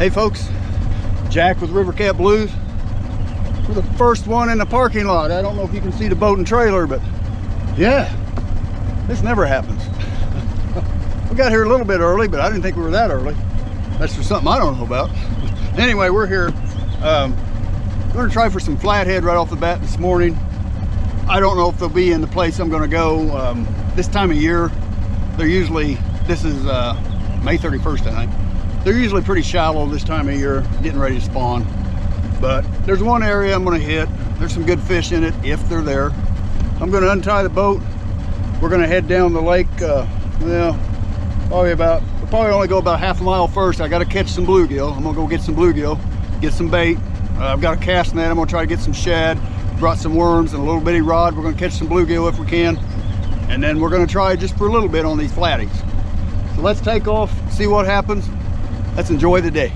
Hey folks, Jack with River Cat Blues. We're the first one in the parking lot. I don't know if you can see the boat and trailer, but yeah, this never happens. We got here a little bit early, but I didn't think we were that early. That's for something I don't know about. Anyway, we're here. We're gonna try for some flathead right off the bat this morning. I don't know if they'll be in the place I'm gonna go this time of year. They're usually, this is May 31st, I think. They're usually pretty shallow this time of year, getting ready to spawn. But there's one area I'm gonna hit. There's some good fish in it, if they're there. I'm gonna untie the boat. We're gonna head down the lake, well, we'll probably only go about half a mile first. I gotta catch some bluegill. I'm gonna go get some bluegill, get some bait. I've got a cast net. I'm gonna try to get some shad. Brought some worms and a little bitty rod. We're gonna catch some bluegill if we can. And then we're gonna try just for a little bit on these flatties. So let's take off, see what happens. Let's enjoy the day.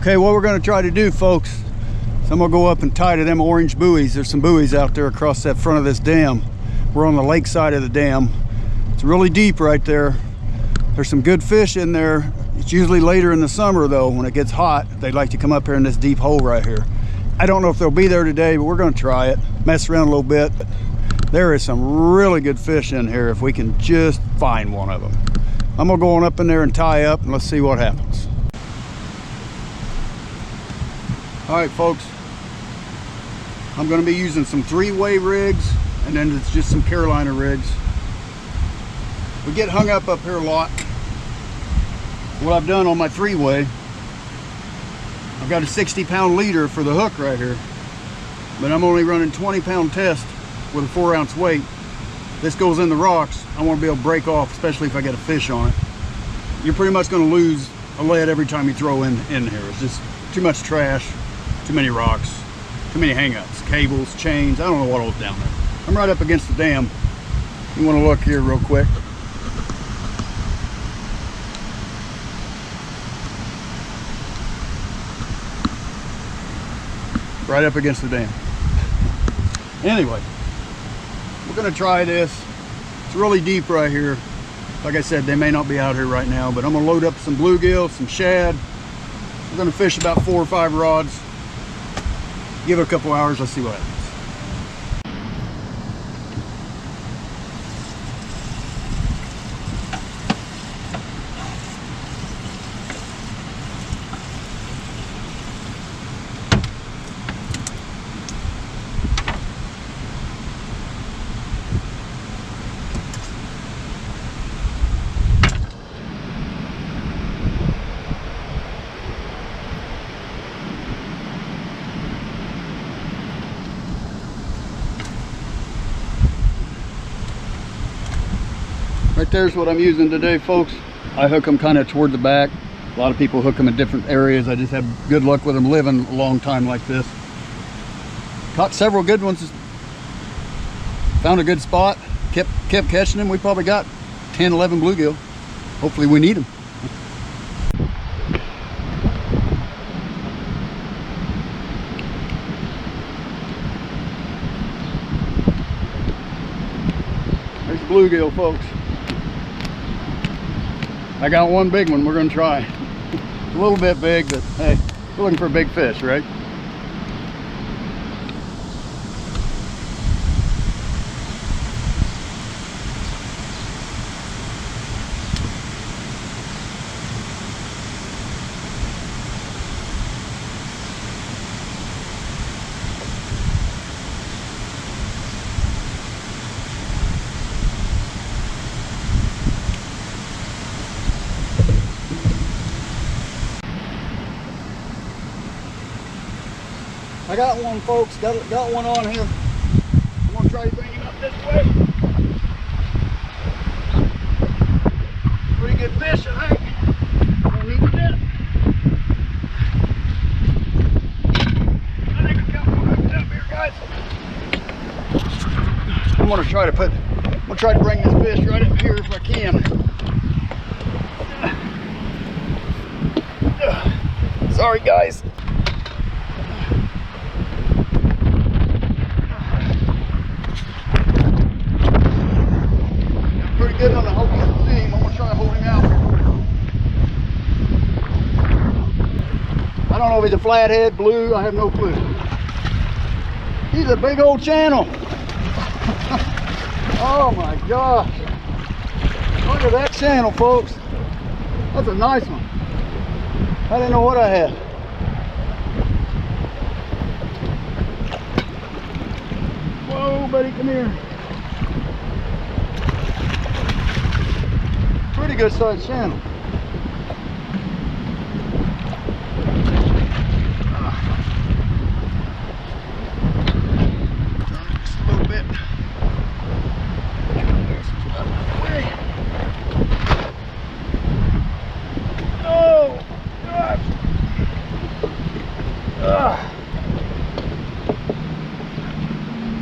Okay, what we're gonna try to do, folks, is I'm gonna go up and tie to them orange buoys. There's some buoys out there across that front of this dam. We're on the lake side of the dam. It's really deep right there. There's some good fish in there. It's usually later in the summer though, when it gets hot, they like to come up here in this deep hole right here. I don't know if they'll be there today, but we're gonna try it, mess around a little bit. There is some really good fish in here if we can just find one of them. I'm gonna go on up in there and tie up and let's see what happens. All right, folks, I'm gonna be using some 3-way rigs and then it's just some Carolina rigs. We get hung up here a lot. What I've done on my 3-way, I've got a 60-pound leader for the hook right here, but I'm only running 20-pound test with a 4-ounce weight. This goes in the rocks. I want to be able to break off, especially if I get a fish on it. You're pretty much going to lose a lead every time you throw in here. It's just too much trash. Too many rocks, too many hang-ups, cables, chains, I don't know what all's down there. I'm right up against the dam. You want to look here real quick. Right up against the dam. Anyway, we're gonna try this. It's really deep right here. Like I said, they may not be out here right now, but I'm gonna load up some bluegill, some shad. We're gonna fish about 4 or 5 rods. Give it a couple hours, let's see what happens. Right there's what I'm using today, folks. I hook them kind of toward the back. A lot of people hook them in different areas. I just have good luck with them living a long time like this. Caught several good ones. Found a good spot. Kept catching them. We probably got 10, 11 bluegill. Hopefully we need them. bluegill, folks. I got one big one we're gonna try. It's a little bit big, but hey, we're looking for a big fish, right? I got one, folks. Got one on here. I'm gonna try to bring him up this way. Pretty good fish, I think. Don't need the net. I think I got one hooked up here, guys. I'm gonna try to bring this fish right up here if I can. Sorry, guys. Good on the hook seam. I'm gonna try to hold him out. I don't know if he's a flathead, blue, I have no clue. He's a big old channel. Oh my gosh. Look at that channel, folks. That's a nice one. I didn't know what I had. Whoa, buddy, come here. Pretty good sized channel. Just a little bit. Oh gosh.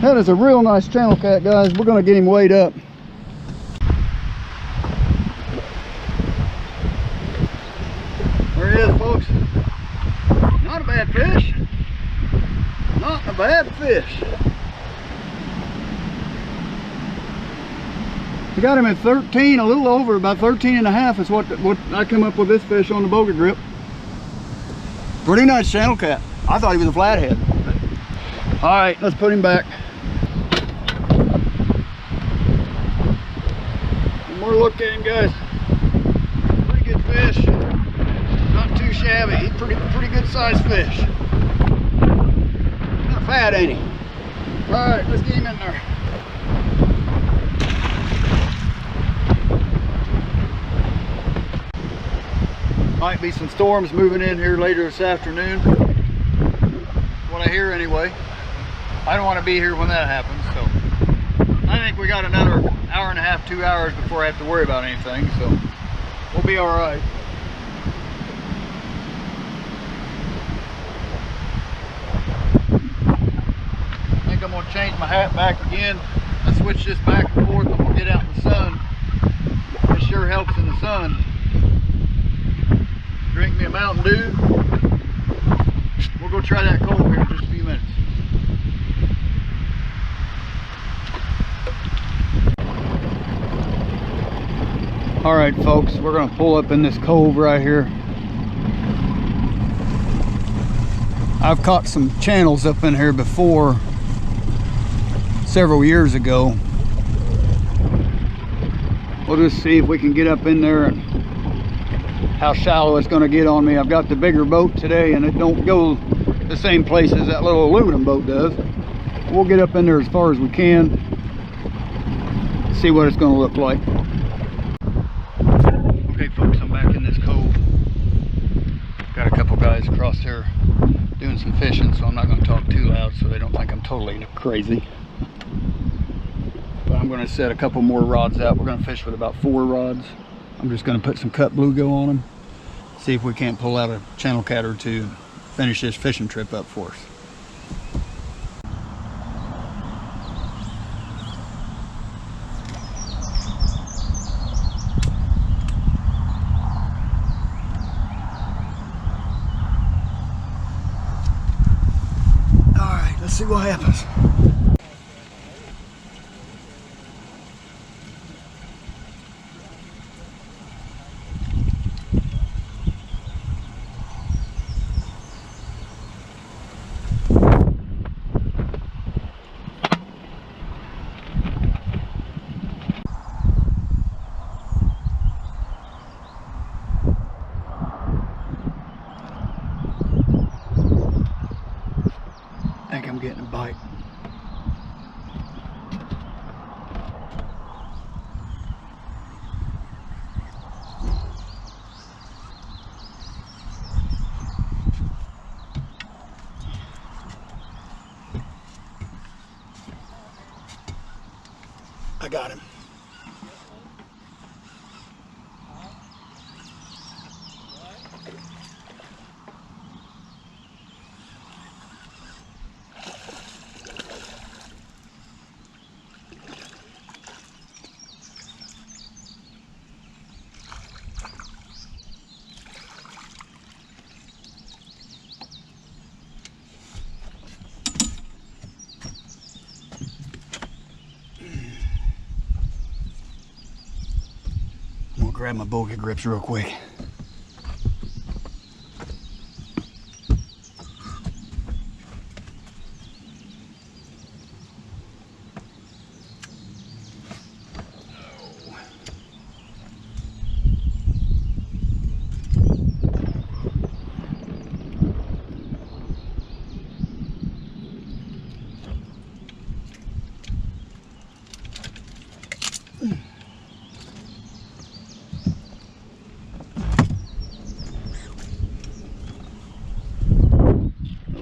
That is a real nice channel cat, guys. We're gonna get him weighed up. There he is, folks. Not a bad fish. Not a bad fish. We got him at 13, a little over, about 13 and a half is what I come up with this fish on the boga grip. Pretty nice channel cat. I thought he was a flathead. All right, let's put him back. One more look at him, guys. Pretty good fish. Not too shabby. He's pretty good sized fish. Not fat, ain't he? All right, let's get him in there. Might be some storms moving in here later this afternoon. What I hear anyway. I don't want to be here when that happens, so I think we got another hour and a half, 2 hours before I have to worry about anything, so we'll be all right. I think I'm gonna change my hat back again. I switch this back and forth. I'm gonna get out in the sun. It sure helps in the sun. Drink me a Mountain Dew. We'll go try that cove here in just a few minutes. All right, folks, we're gonna pull up in this cove right here. I've caught some channels up in here before, several years ago. We'll just see if we can get up in there and how shallow it's going to get on me. I've got the bigger boat today and it don't go the same place as that little aluminum boat does. We'll get up in there as far as we can, see what it's going to look like. Okay, folks, I'm back in this cove. Got a couple guys across here doing some fishing, so I'm not going to talk too loud so they don't think I'm totally crazy. But I'm going to set a couple more rods out. We're going to fish with about 4 rods. I'm just going to put some cut bluegill on them, see if we can't pull out a channel cat or two and finish this fishing trip up for us. All right, let's see what happens. I got him. I'm gonna grab my bogey grips real quick.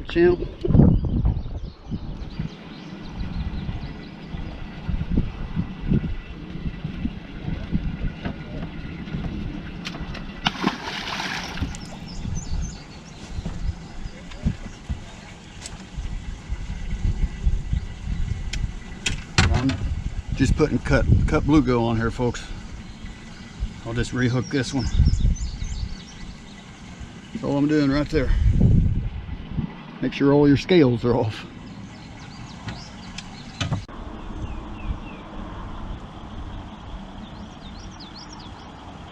Channel. I'm just putting cut bluegill on here, folks. I'll just rehook this one. That's all I'm doing right there. Make sure all your scales are off.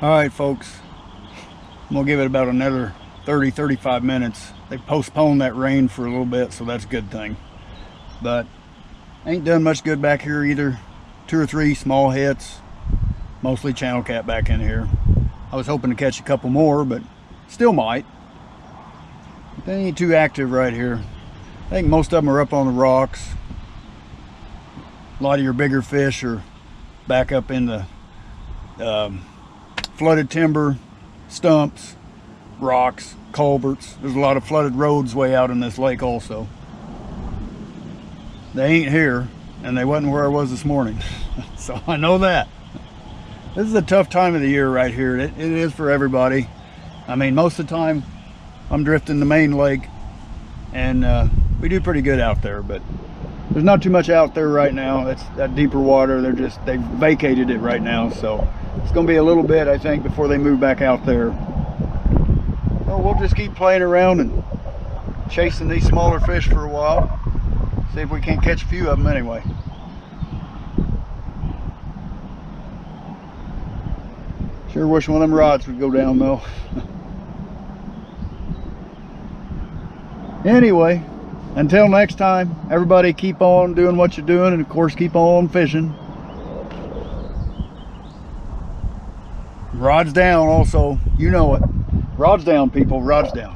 All right, folks. I'm gonna give it about another 30-35 minutes. They postponed that rain for a little bit, so that's a good thing. But ain't done much good back here either. 2 or 3 small hits, mostly channel cat back in here. I was hoping to catch a couple more, but still might. They ain't too active right here. I think most of them are up on the rocks. A lot of your bigger fish are back up in the flooded timber, stumps, rocks, culverts. There's a lot of flooded roads way out in this lake also. They ain't here, and they wasn't where I was this morning. So I know that. This is a tough time of the year right here. It is for everybody. I mean, most of the time I'm drifting the main lake, and we do pretty good out there, but there's not too much out there right now. It's that deeper water. They vacated it right now, so it's gonna be a little bit, I think, before they move back out there. So we'll just keep playing around and chasing these smaller fish for a while. See if we can't catch a few of them anyway. Sure wish one of them rods would go down though. Anyway, until next time, everybody keep on doing what you're doing, and of course keep on fishing. Rods down also, you know it. Rods down, people, rods down.